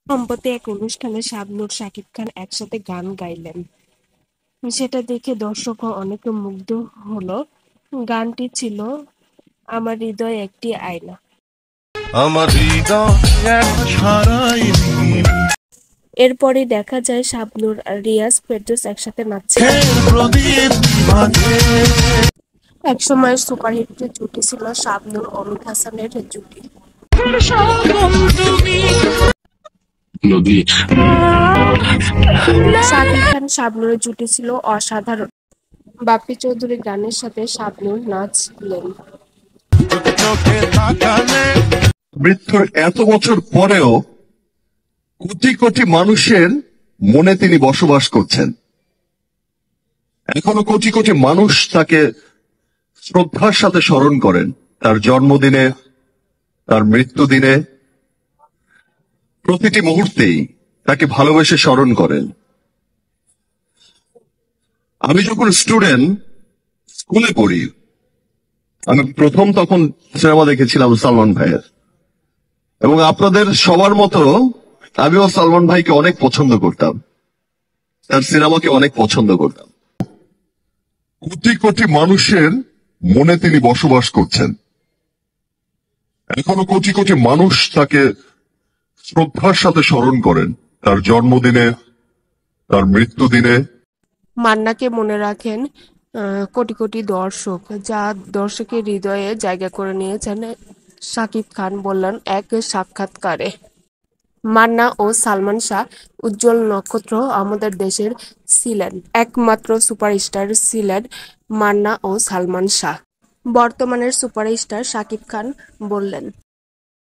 সম্প্রতি এক অনুষ্ঠানে শাবনূর শাকিব খান একসাথে গান গাইলেন, সেটা দেখে দর্শকও অনেকে মুগ্ধ হলো। গানটি ছিল আমার হৃদয় একটি আয়না। এরপরই দেখা যায় শাবনূর আর রিয়াজ ফেরদৌস একসাথে নাচছে। একসময়ের সুপারহিট জুটি ছিল শাবনূর অমিত হাসানের জুটি। শাকিব খান শাবনূরের জুটি ছিল অসাধারণ। বাপ্পি চৌধুরী গানের সাথে শাবনূর নাচলেন। মৃত্যুর এত বছর পরেও কোটি কোটি মানুষের মনে তিনি বসবাস করছেন। এখনো কোটি কোটি মানুষ তাকে শ্রদ্ধার সাথে স্মরণ করেন, তার জন্মদিনে, তার মৃত্যুদিনে, প্রতিটি মুহূর্তেই তাকে ভালোবেসে স্মরণ করেন। আমি যখন স্কুলে পড়ি, আমি প্রথম তখন সিনেমা দেখেছিলাম সালমান ভাইয়ের, এবং আপনাদের সবার মতো আমিও সালমান ভাইকে অনেক পছন্দ করতাম, তার সিনেমাকে অনেক পছন্দ করতাম। কোটি কোটি মানুষের মনে তিনি বসবাস করছেন। এখনো কোটি কোটি মানুষ তাকে শ্রদ্ধার সাথে স্মরণ করেন, তার জন্মদিনে, তার মৃত্যুদিনে। মান্নাকে মনে রাখেন কোটি কোটি দর্শক, যা দর্শকের হৃদয়ে জায়গা করে নিয়েছেন শাকিব খান বললেন এক সাক্ষাৎকারে। মান্না ও সালমান শাহ উজ্জ্বল নক্ষত্র আমাদের দেশের ছিলেন, একমাত্র সুপারস্টার ছিলেন মান্না ও সালমান শাহ। বর্তমানের সুপারস্টার শাকিব খান বললেন।